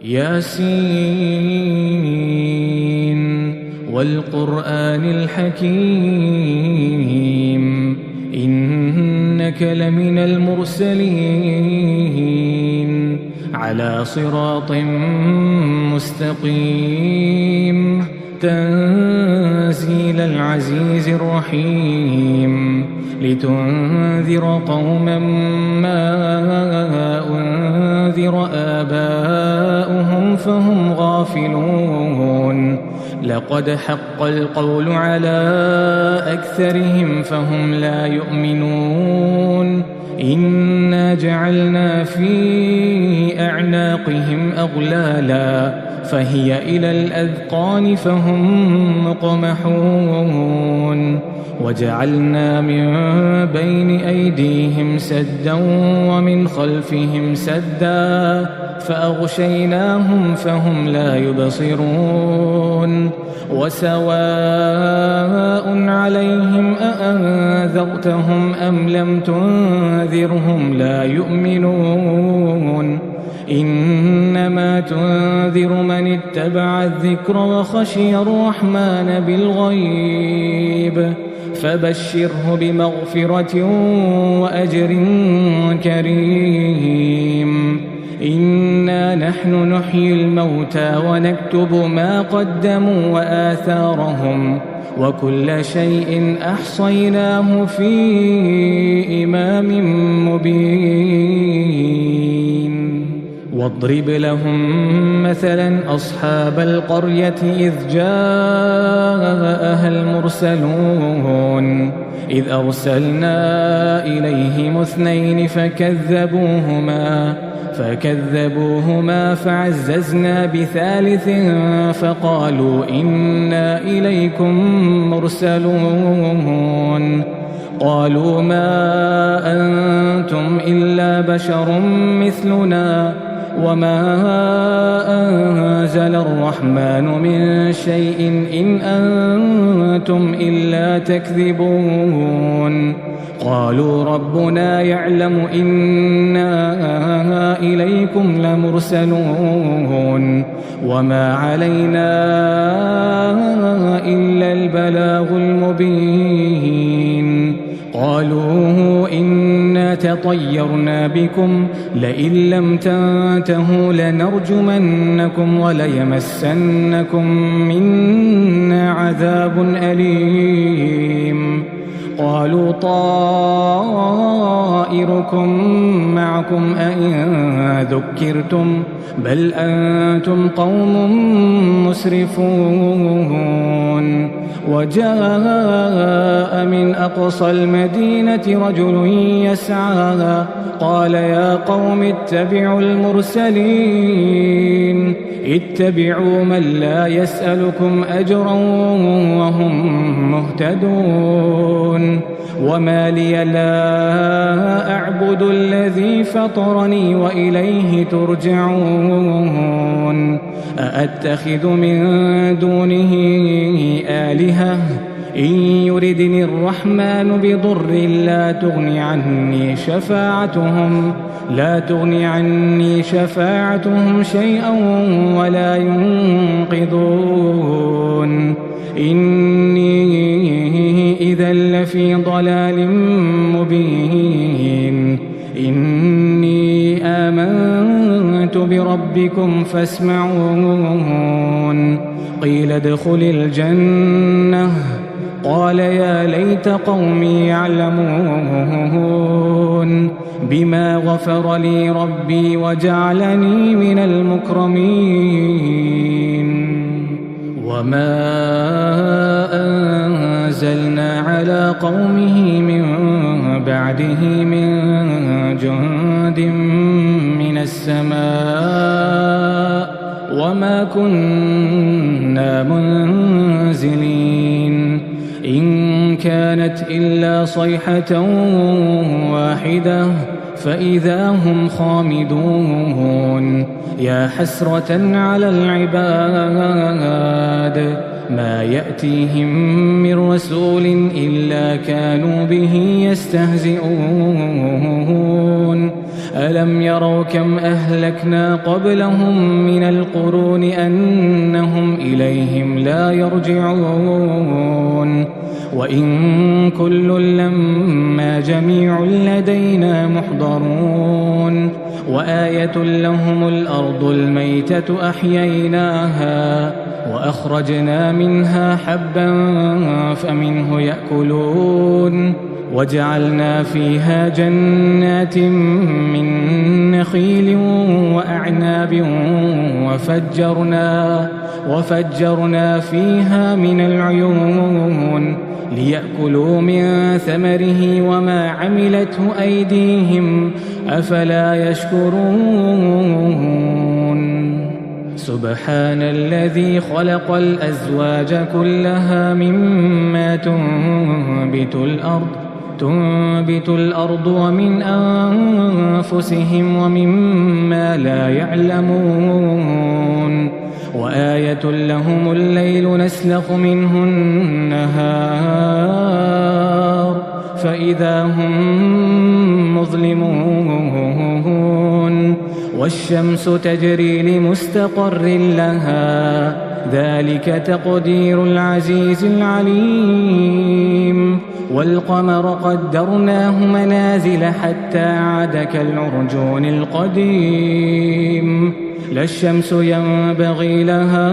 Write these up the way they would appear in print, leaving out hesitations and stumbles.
ياسين والقرآن الحكيم إنك لمن المرسلين على صراط مستقيم تنزيل العزيز الرحيم لتنذر قوما ما أنذر آباؤهم فهم غافلون لقد حق القول على أكثرهم فهم لا يؤمنون إنا جعلنا في أعناقهم أغلالا فهي إلى الأذقان فهم مقمحون وجعلنا من بين أيديهم سدا ومن خلفهم سدا فأغشيناهم فهم لا يبصرون وسواء عليهم أأنذرتهم أم لم تنذرهم لا يؤمنون إنما تنذر من اتبع الذكر وخشي الرحمن بالغيب فبشره بمغفرة وأجر كريم إنا نحن نحيي الموتى ونكتب ما قدموا وآثارهم وكل شيء أحصيناه في إمام مبين واضرب لهم مثلا أصحاب القرية إذ جاءها المرسلون إذ أرسلنا إليهم 2 فكذبوهما فعززنا ب3 فقالوا إنا إليكم مرسلون قالوا ما أنتم إلا بشر مثلنا وما أنزل الرحمن من شيء إن أنتم إلا تكذبون قالوا ربنا يعلم إنا إليكم لمرسلون وما علينا إلا البلاغ المبين قالوا إنا تطيرنا بكم لئن لم تنتهوا لنرجمنكم وليمسنكم منا عذاب أليم قالوا طائركم معكم أئن ذكرتم بل أنتم قوم مسرفون وجاء من أقصى المدينة رجل يسعى قال يا قوم اتبعوا المرسلين اتبعوا من لا يسألكم أجرا وهم مهتدون وما لي لا أعبد الذي فطرني وإليه ترجعون أأتخذ من دونه آلهة إن يردني الرحمن بضر لا تغني عني شفاعتهم شيئا ولا ينقذون إني إذا لفي ضلال مبين إني آمنت بربكم فاسمعون قيل ادخل الجنة قال يا ليت قومي يعلمون بما غفر لي ربي وجعلني من المكرمين وما أنزلنا على قومه من بعده من جند من السماء وما كنا منزلين إن كانت إلا صيحة واحدة فإذا هم خامدون يا حسرة على العباد ما يأتيهم من رسول إلا كانوا به يستهزئون ألم يروا كم أهلكنا قبلهم من القرون أنهم إليهم لا يرجعون وإن كل لما جميع لدينا محضرون وآية لهم الأرض الميتة أحييناها وأخرجنا منها حبا فمنه يأكلون وجعلنا فيها جنات من نخيل وأعناب وفجرنا فيها من العيون ليأكلوا من ثمره وما عملته أيديهم أفلا يشكرون سبحان الذي خلق الأزواج كلها مما تنبت الأرض ومن أنفسهم ومما لا يعلمون وآية لهم الليل نسلخ منه النهار فإذا هم مظلمون والشمس تجري لمستقر لها ذلك تقدير العزيز العليم والقمر قدرناه منازل حتى عاد كالعرجون القديم لا الشمس ينبغي لها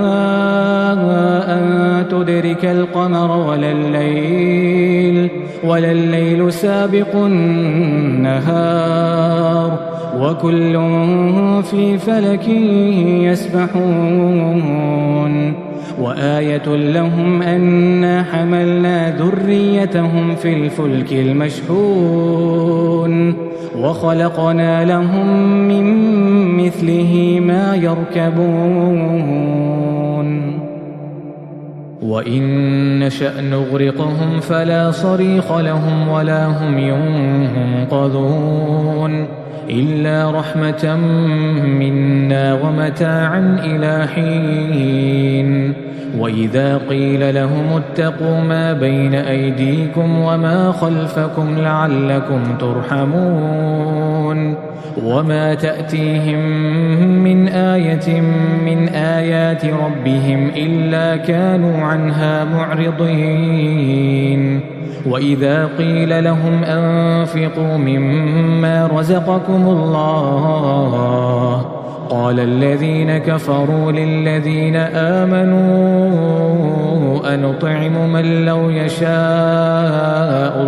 أن تدرك القمر ولا الليل سابق النهار وكل في فلك يسبحون وآية لهم أنا حملنا ذريتهم في الفلك المشحون وخلقنا لهم من مثله ما يركبون وإن نشأ نغرقهم فلا صريخ لهم ولا هم ينقذون إلا رحمة منا ومتاعا إلى حين وإذا قيل لهم اتقوا ما بين أيديكم وما خلفكم لعلكم ترحمون وما تأتيهم من آية من آيات ربهم إلا كانوا عنها معرضين وإذا قيل لهم أنفقوا مما رزقكم الله قال الذين كفروا للذين آمنوا أنطعم من لو يشاء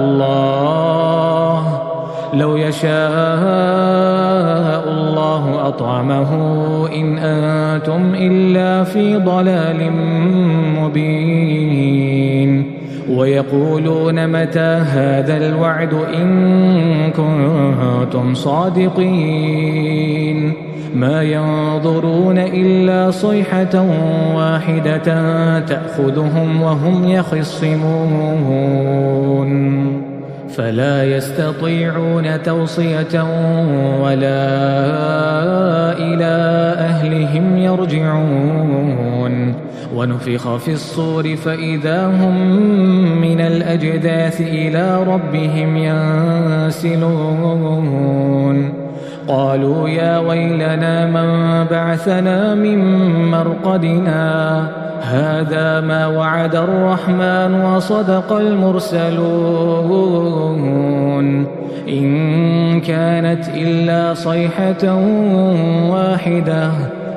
الله أطعمه إن أنتم إلا في ضلال مبين ويقولون متى هذا الوعد إن كنتم صادقين ما ينظرون إلا صيحة واحدة تأخذهم وهم يخصمون فلا يستطيعون توصية ولا إلى أهلهم يرجعون ونفخ في الصور فإذا هم من الأجداث إلى ربهم ينسلون قالوا يا ويلنا من بعثنا من مرقدنا هذا ما وعد الرحمن وصدق المرسلون إن كانت إلا صيحة واحدة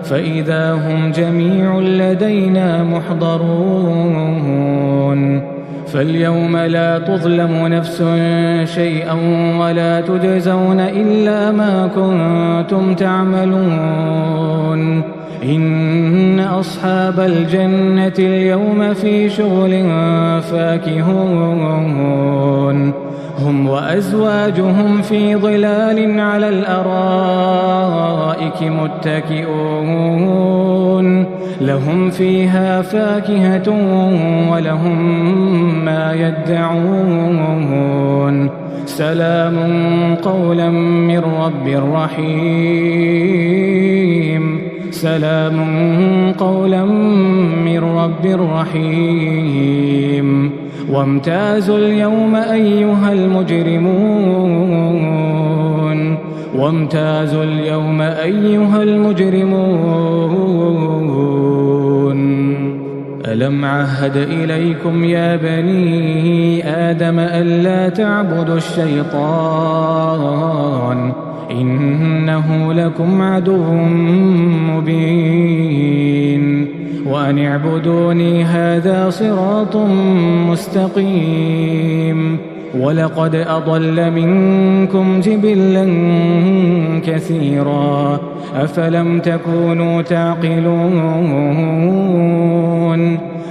فإذا هم جميع لدينا محضرون فاليوم لا تظلم نفس شيئا ولا تجزون إلا ما كنتم تعملون إن أصحاب الجنة اليوم في شغل فاكهون هم وأزواجهم في ظلال على الأرائك متكئون لهم فيها فاكهة ولهم ما يدعون سلام قولا من رب رحيم سلام قولا من رب رحيم وامتازوا اليوم أيها المجرمون وامتازوا اليوم أيها المجرمون ألم عهد إليكم يا بني آدم ألا تعبدوا الشيطان إنه لكم عدو مبين وأن اعبدوني هذا صراط مستقيم ولقد أضل منكم جبلا كثيرا أفلم تكونوا تعقلون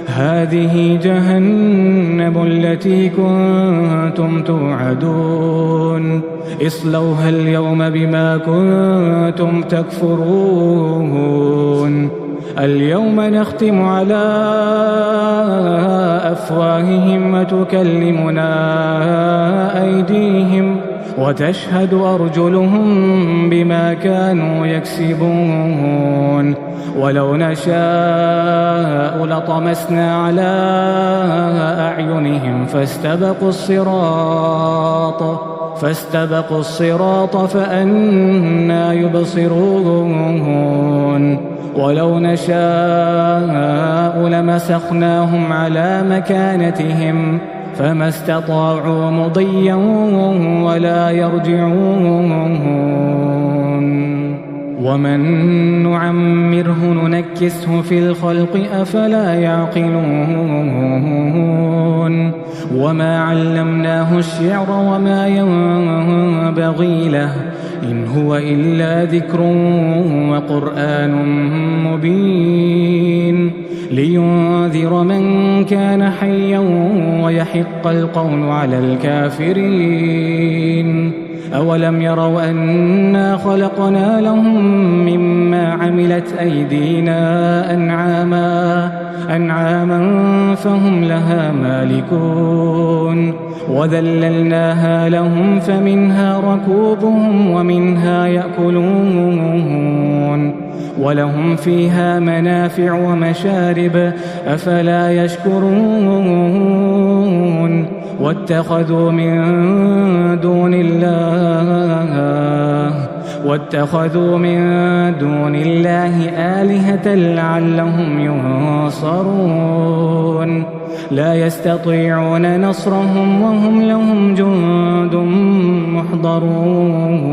هذه جهنم التي كنتم توعدون اصلوها اليوم بما كنتم تكفرون اليوم نختم على أفواههم وتكلمنا أيديهم وتشهد أرجلهم بما كانوا يكسبون ولو نشاء لطمسنا على أعينهم فاستبقوا الصراط فأنى يبصرون ولو نشاء لمسخناهم على مكانتهم فما استطاعوا مضيا ولا يرجعون ومن نعمره ننكسه في الخلق أفلا يعقلون وما علمناه الشعر وما ينبغي له إن هو إلا ذكر وقرآن مبين لينذر من كان حيا ويحق القول على الكافرين أولم يروا أنا خلقنا لهم مما عملت أيدينا أنعاما فهم لها مالكون وذللناها لهم فمنها ركوبهم ومنها يأكلون ولهم فيها منافع ومشارب أفلا يشكرون واتخذوا من دون الله آلهة لعلهم ينصرون لا يستطيعون نصرهم وهم لهم جند محضرون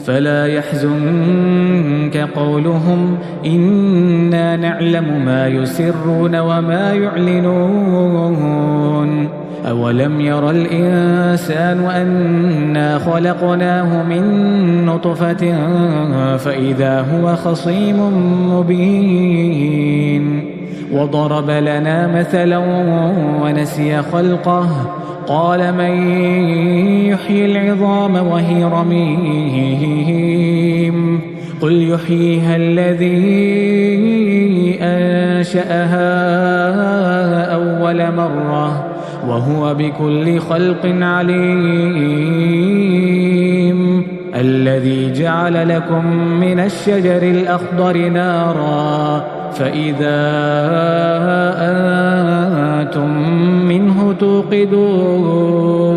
فلا يحزنك قولهم إنا نعلم ما يسرون وما يعلنون أولم ير الإنسان أنا خلقناه من نطفة فإذا هو خصيم مبين وضرب لنا مثلا ونسي خلقه قال من يحيي العظام وهي رميم قل يحييها الذي أنشأها أول مرة وهو بكل خلق عليم الذي جعل لكم من الشجر الأخضر نارا فإذا أنتم منه توقدون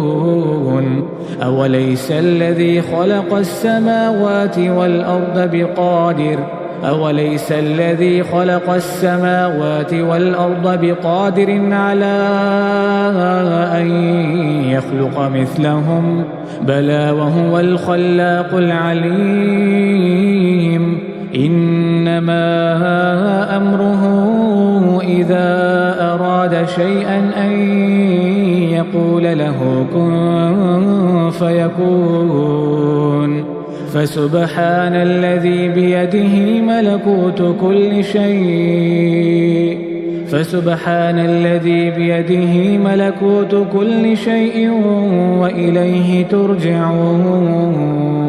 أوليس الذي خلق السماوات والأرض بقادر على أن يخلق مثلهم بلى وهو الخلاق العليم إنما أمره إذا أراد شيئا أن يقول له كن فيكون فسبحان الذي بيده ملكوت كل شيء وإليه ترجعون